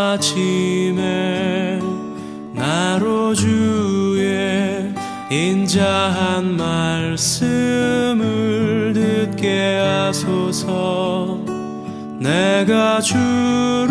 아침에 나로 주의 인자한 말씀을 듣게 하소서. 내가 주를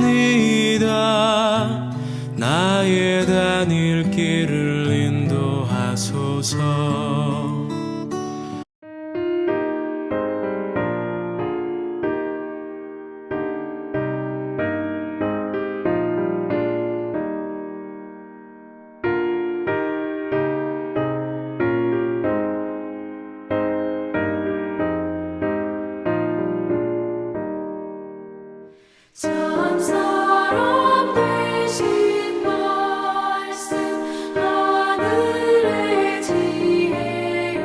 의뢰합니다. 나의 다닐 길을 인도하소서. 참사람 되신 말씀 하늘의 지혜요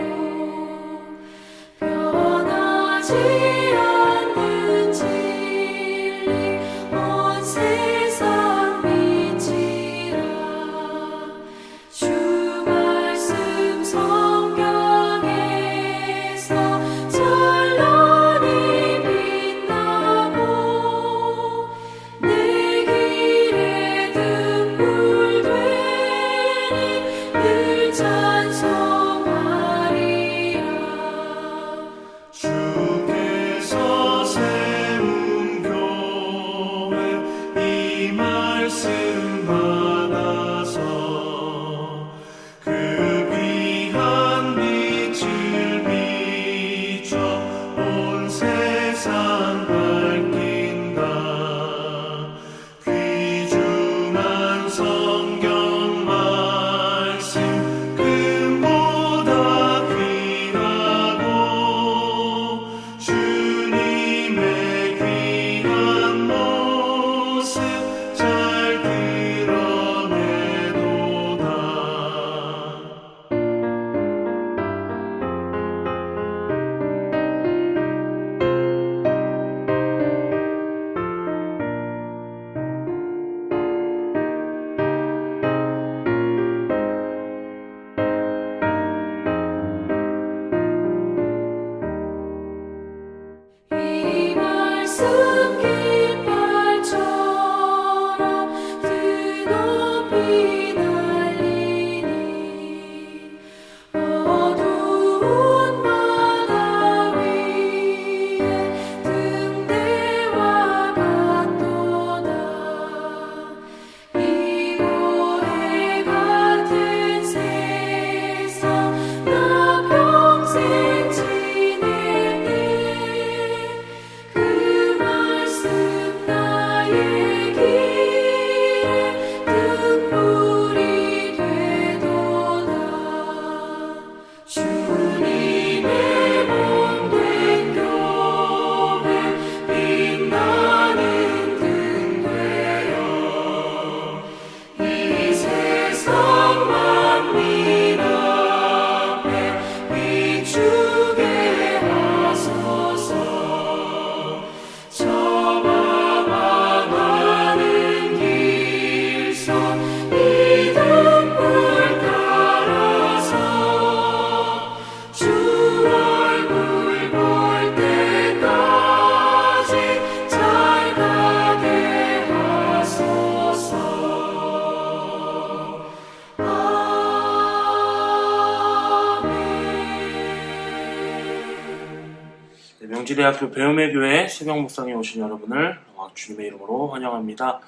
변하지 않는 진리 온 세상 빛이라. 주 말씀 성경에서 찬란히 빛나고 내 길에 등불 되니 늘 찬송하리라. 주께서 세운 교회 이 말씀 받아서 그 귀한 빛을 비춰 온 세상 밝힌다. 귀중한 성경 말씀 금보다 귀하고 주님의 귀한 모습 잘 드러내도다. 이 말씀 깃발처럼 드높이 날리니 어두운 바다 위에 등대와 같도다. 이고해 같은 세상 나 평생 지낼 때 그 말씀 나의 길에 등불이 되도다. 주님의 몸된 교회 빛나는 등 되어 이 세상 만민 앞에 비추게 하소서. 저만 망하는 길선 이 등불 따라서 주 얼굴 볼 때까지 잘 가게 하소서. 아멘. 명지대학교 배움의 교회 새벽 묵상에 오신 여러분을 주님의 이름으로 환영합니다.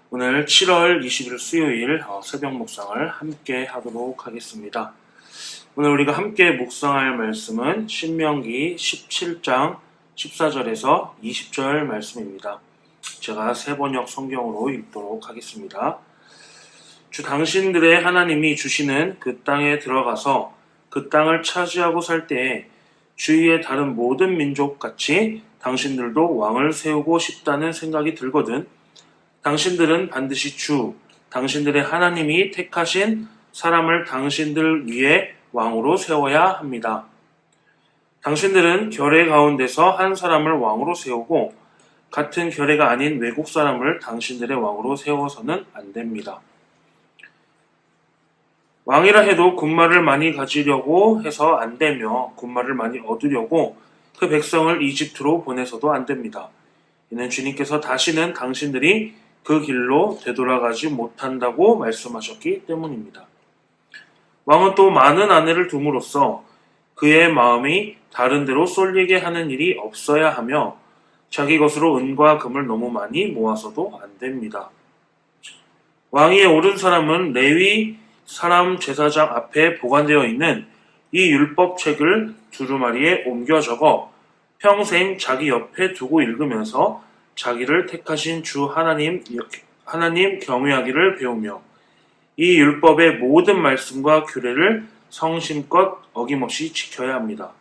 오늘 7월 20일 수요일 새벽 묵상을 함께 하도록 하겠습니다. 오늘 우리가 함께 묵상할 말씀은 신명기 17장 14절에서 20절 말씀입니다. 제가 새번역 성경으로 읽도록 하겠습니다. 주 당신들의 하나님이 주시는 그 땅에 들어가서 그 땅을 차지하고 살 때에 주위의 다른 모든 민족같이 당신들도 왕을 세우고 싶다는 생각이 들거든 당신들은 반드시 주, 당신들의 하나님이 택하신 사람을 당신들 위에 왕으로 세워야 합니다. 당신들은 결의 가운데서 한 사람을 왕으로 세우고 같은 결의가 아닌 외국 사람을 당신들의 왕으로 세워서는 안 됩니다. 왕이라 해도 군말을 많이 가지려고 해서 안 되며 군말을 많이 얻으려고 그 백성을 이집트로 보내서도 안 됩니다. 이는 주님께서 다시는 당신들이 그 길로 되돌아가지 못한다고 말씀하셨기 때문입니다. 왕은 또 많은 아내를 둠으로써 그의 마음이 다른 데로 쏠리게 하는 일이 없어야 하며 자기 것으로 은과 금을 너무 많이 모아서도 안 됩니다. 왕위에 오른 사람은 레위 사람 제사장 앞에 보관되어 있는 이 율법책을 두루마리에 옮겨 적어 평생 자기 옆에 두고 읽으면서 자기를 택하신 주 하나님 경외하기를 배우며 이 율법의 모든 말씀과 규례를 성심껏 어김없이 지켜야 합니다.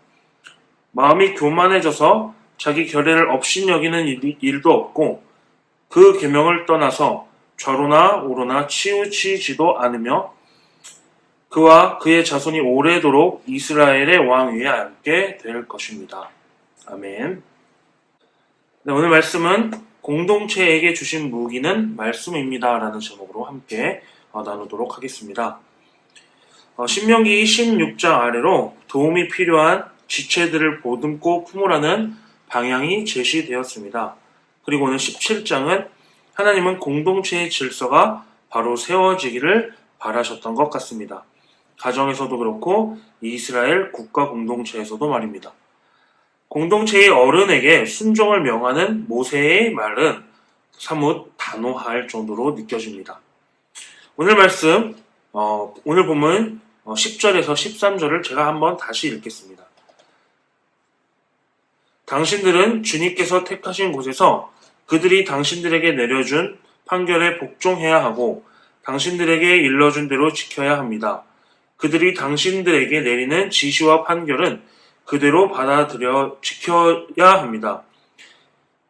마음이 교만해져서 자기 결례를 업신여기는 일도 없고 그 계명을 떠나서 좌로나 우로나 치우치지도 않으며 그와 그의 자손이 오래도록 이스라엘의 왕 위에 앉게 될 것입니다. 아멘. 네, 오늘 말씀은 공동체에게 주신 무기는 말씀입니다 라는 제목으로 함께 나누도록 하겠습니다. 신명기 16장 아래로 도움이 필요한 지체들을 보듬고 품으라는 방향이 제시되었습니다. 그리고 오늘 17장은 하나님은 공동체의 질서가 바로 세워지기를 바라셨던 것 같습니다. 가정에서도 그렇고 이스라엘 국가 공동체에서도 말입니다. 공동체의 어른에게 순종을 명하는 모세의 말은 사뭇 단호할 정도로 느껴집니다. 오늘 말씀, 오늘 본문 10절에서 13절을 제가 한번 다시 읽겠습니다. 당신들은 주님께서 택하신 곳에서 그들이 당신들에게 내려준 판결에 복종해야 하고 당신들에게 일러준 대로 지켜야 합니다. 그들이 당신들에게 내리는 지시와 판결은 그대로 받아들여 지켜야 합니다.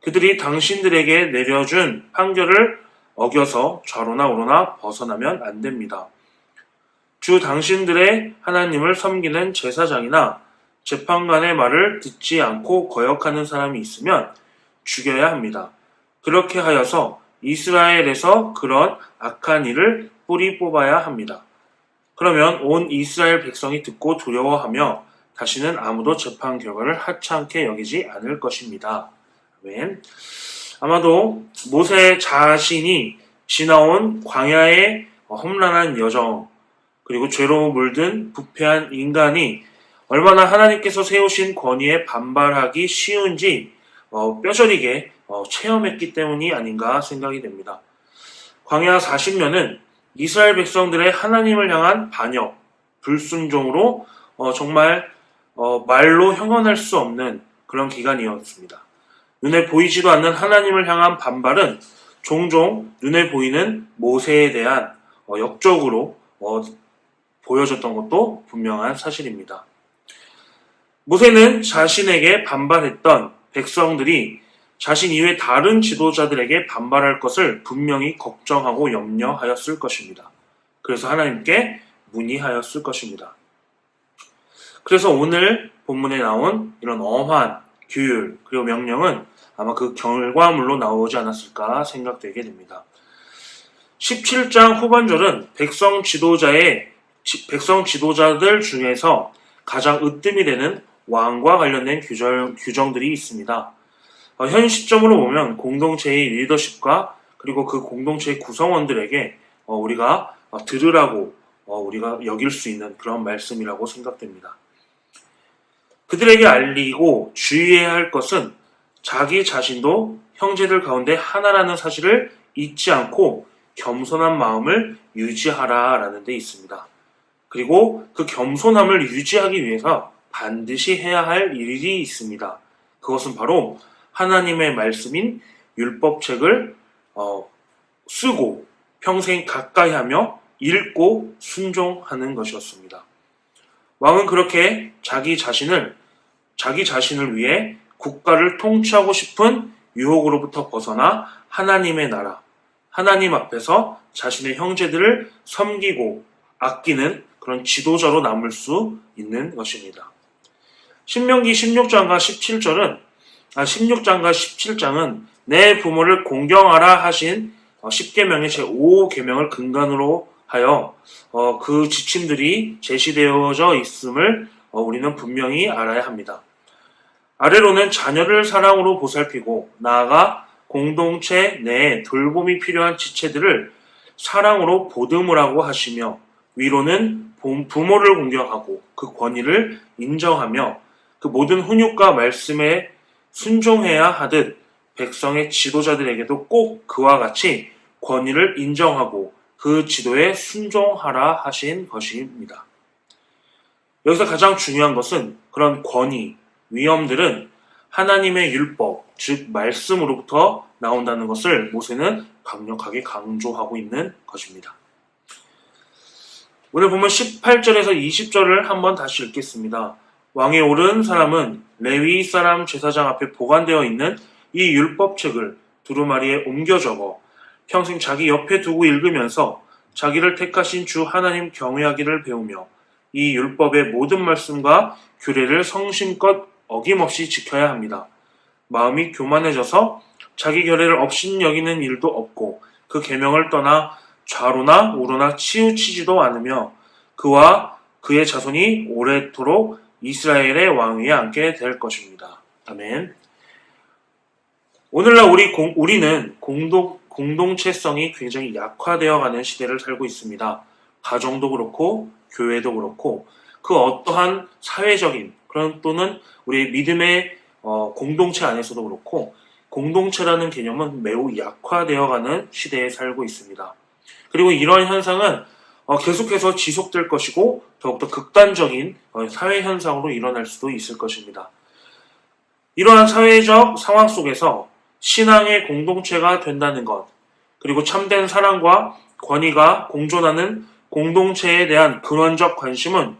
그들이 당신들에게 내려준 판결을 어겨서 좌로나 우로나 벗어나면 안 됩니다. 주 당신들의 하나님을 섬기는 제사장이나 재판관의 말을 듣지 않고 거역하는 사람이 있으면 죽여야 합니다. 그렇게 하여서 이스라엘에서 그런 악한 일을 뿌리 뽑아야 합니다. 그러면 온 이스라엘 백성이 듣고 두려워하며 다시는 아무도 재판 결과를 하찮게 여기지 않을 것입니다. 아멘. 아마도 모세 자신이 지나온 광야의 험난한 여정, 그리고 죄로 물든 부패한 인간이 얼마나 하나님께서 세우신 권위에 반발하기 쉬운지 뼈저리게 체험했기 때문이 아닌가 생각이 됩니다. 광야 40년은 이스라엘 백성들의 하나님을 향한 반역, 불순종으로 정말 말로 형언할 수 없는 그런 기간이었습니다. 눈에 보이지도 않는 하나님을 향한 반발은 종종 눈에 보이는 모세에 대한 역적으로 보여졌던 것도 분명한 사실입니다. 모세는 자신에게 반발했던 백성들이 자신 이외 다른 지도자들에게 반발할 것을 분명히 걱정하고 염려하였을 것입니다. 그래서 하나님께 문의하였을 것입니다. 그래서 오늘 본문에 나온 이런 엄한 규율 그리고 명령은 아마 그 결과물로 나오지 않았을까 생각되게 됩니다. 17장 후반절은 백성 지도자들 중에서 가장 으뜸이 되는 왕과 관련된 규정들이 있습니다. 현 시점으로 보면 공동체의 리더십과 그리고 그 공동체의 구성원들에게 우리가 들으라고 우리가 여길 수 있는 그런 말씀이라고 생각됩니다. 그들에게 알리고 주의해야 할 것은 자기 자신도 형제들 가운데 하나라는 사실을 잊지 않고 겸손한 마음을 유지하라라는 데 있습니다. 그리고 그 겸손함을 유지하기 위해서 반드시 해야 할 일이 있습니다. 그것은 바로 하나님의 말씀인 율법책을 쓰고 평생 가까이 하며 읽고 순종하는 것이었습니다. 왕은 그렇게 자기 자신을 위해 국가를 통치하고 싶은 유혹으로부터 벗어나 하나님의 나라, 하나님 앞에서 자신의 형제들을 섬기고 아끼는 그런 지도자로 남을 수 있는 것입니다. 신명기 16장과 17장은 내 부모를 공경하라 하신 10계명의 제5계명을 근간으로 하여 그 지침들이 제시되어져 있음을 우리는 분명히 알아야 합니다. 아래로는 자녀를 사랑으로 보살피고 나아가 공동체 내에 돌봄이 필요한 지체들을 사랑으로 보듬으라고 하시며, 위로는 부모를 공경하고 그 권위를 인정하며 그 모든 훈육과 말씀에 순종해야 하듯 백성의 지도자들에게도 꼭 그와 같이 권위를 인정하고 그 지도에 순종하라 하신 것입니다. 여기서 가장 중요한 것은 그런 권위, 위엄들은 하나님의 율법, 즉 말씀으로부터 나온다는 것을 모세는 강력하게 강조하고 있는 것입니다. 오늘 보면 18절에서 20절을 한번 다시 읽겠습니다. 왕에 오른 사람은 레위 사람 제사장 앞에 보관되어 있는 이 율법책을 두루마리에 옮겨 적어 평생 자기 옆에 두고 읽으면서 자기를 택하신 주 하나님 경외하기를 배우며 이 율법의 모든 말씀과 규례를 성심껏 어김없이 지켜야 합니다. 마음이 교만해져서 자기 결례를 업신여기는 일도 없고 그 계명을 떠나 좌로나 우로나 치우치지도 않으며 그와 그의 자손이 오래도록 이스라엘의 왕위에 앉게 될 것입니다. 아멘. 오늘날 우리는 공동체성이 굉장히 약화되어가는 시대를 살고 있습니다. 가정도 그렇고 교회도 그렇고 그 어떠한 사회적인 그런 또는 우리 믿음의 공동체 안에서도 그렇고 공동체라는 개념은 매우 약화되어가는 시대에 살고 있습니다. 그리고 이러한 현상은 계속해서 지속될 것이고 더욱더 극단적인 사회 현상으로 일어날 수도 있을 것입니다. 이러한 사회적 상황 속에서 신앙의 공동체가 된다는 것, 그리고 참된 사랑과 권위가 공존하는 공동체에 대한 근원적 관심은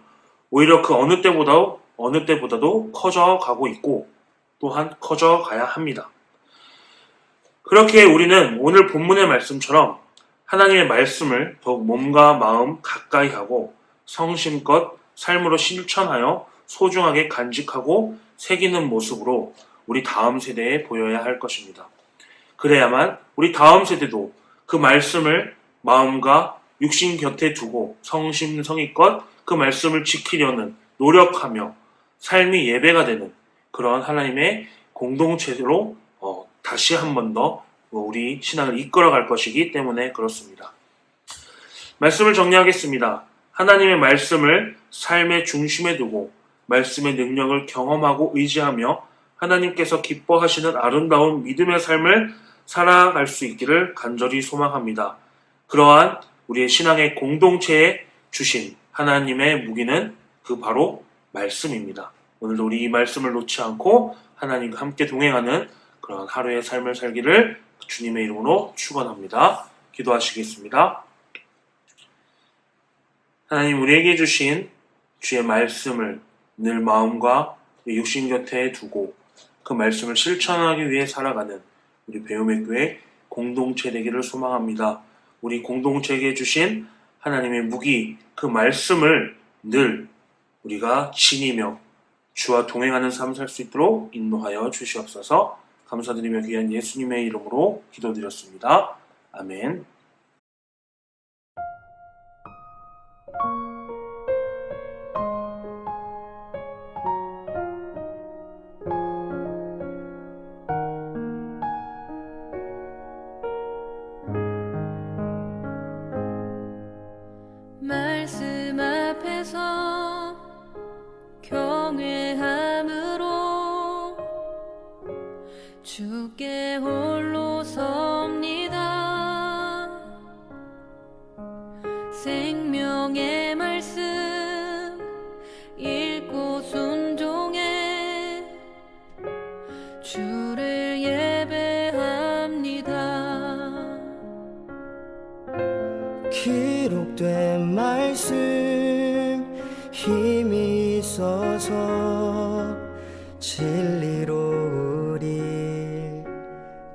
오히려 그 어느 때보다도 커져가고 있고 또한 커져가야 합니다. 그렇게 우리는 오늘 본문의 말씀처럼 하나님의 말씀을 더욱 몸과 마음 가까이 하고 성심껏 삶으로 실천하여 소중하게 간직하고 새기는 모습으로 우리 다음 세대에 보여야 할 것입니다. 그래야만 우리 다음 세대도 그 말씀을 마음과 육신 곁에 두고 성심성의껏 그 말씀을 지키려는 노력하며 삶이 예배가 되는 그런 하나님의 공동체로 다시 한 번 더 우리 신앙을 이끌어갈 것이기 때문에 그렇습니다. 말씀을 정리하겠습니다. 하나님의 말씀을 삶의 중심에 두고 말씀의 능력을 경험하고 의지하며 하나님께서 기뻐하시는 아름다운 믿음의 삶을 살아갈 수 있기를 간절히 소망합니다. 그러한 우리의 신앙의 공동체에 주신 하나님의 무기는 그 바로 말씀입니다. 오늘도 우리 이 말씀을 놓지 않고 하나님과 함께 동행하는 그런 하루의 삶을 살기를 주님의 이름으로 축원합니다. 기도하시겠습니다. 하나님, 우리에게 주신 주의 말씀을 늘 마음과 육신 곁에 두고 그 말씀을 실천하기 위해 살아가는 우리 배움의 교회 공동체 되기를 소망합니다. 우리 공동체에게 주신 하나님의 무기, 그 말씀을 늘 우리가 지니며 주와 동행하는 삶을 살 수 있도록 인도하여 주시옵소서. 감사드리며 귀한 예수님의 이름으로 기도드렸습니다. 아멘. 말씀 앞에서 경외함으로 주께 홀로 섭니다. 생명의 말씀 읽고 순종해 주를 예배합니다. 기록된 말씀 힘이 있어서 진리로 우리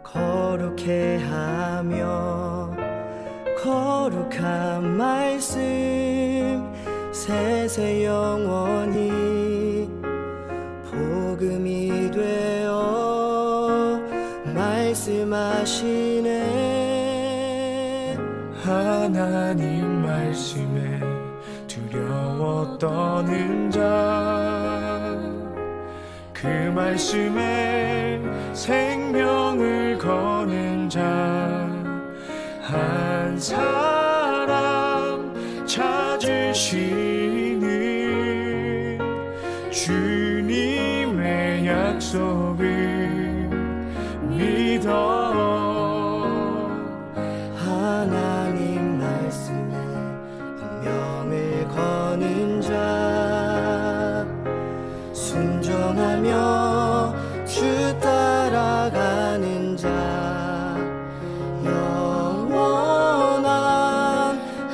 거룩해 하며 거룩한 말씀 세세 영원히 복음이 되어 말씀하시네. 하나님 말씀에 두려워 떠는 자, 그 말씀에 생명을 거는 거는 자 한 사람 찾으시는 주님의 약속을 믿어 하나님 말씀에 운명을 거는 자 순종하며 주 따라가는 자 영원한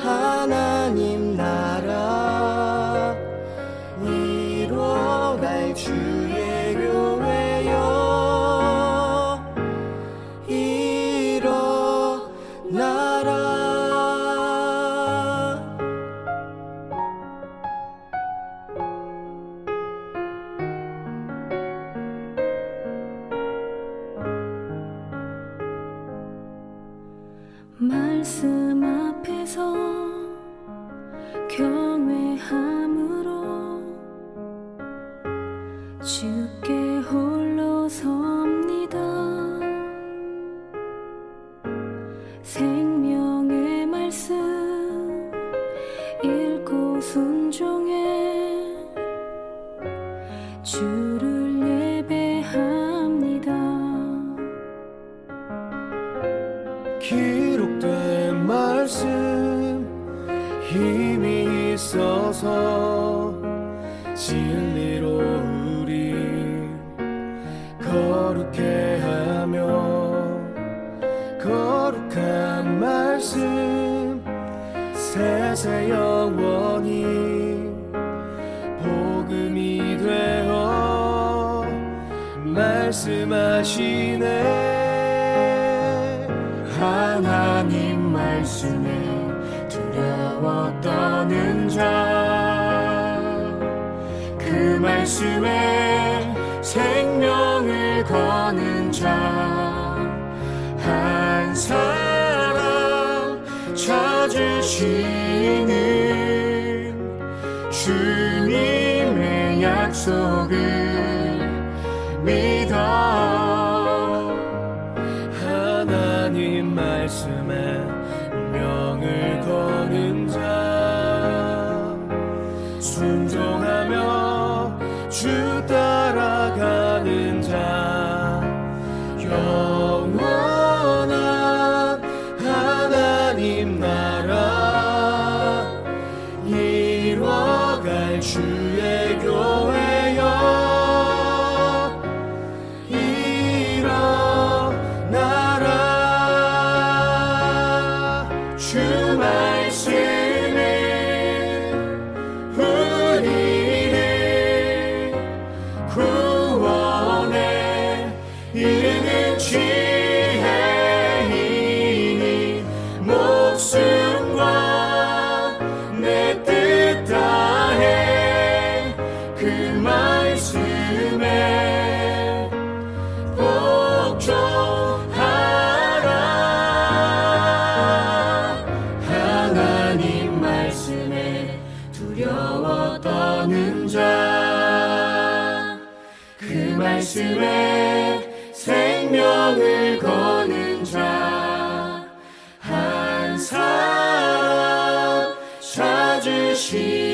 하나님 나라 이뤄갈 주의 교회여 일어나라. 말씀 앞에서 경외함으로 주께 홀로 섭니다. 생명의 말씀 읽고 순종해 주를 예배합니다. 기록된 말씀 힘이 있어서 진리로 우리 거룩해 하며 거룩한 말씀 세세 영원히 복음이 되어 말씀하시네. 하나님 말씀에 두려워 떠는 자 그 말씀에 생명을 거는 자 한 사람 찾으시는 주님의 약속을 믿어 하나님 말씀에 운명을 거는 자 순종하며 주 따라가는 자 영원한 하나님 나라 이뤄갈 주의 교회여 일어나라. 주 말씀은 우리를 구원에 이르는 지혜이니 목숨과 내 뜻 다해 그 말씀에 복종하라. 하나님 말씀에 두려워 떠는 자 그 말씀에 생명을 거는 자 한 사람 찾으시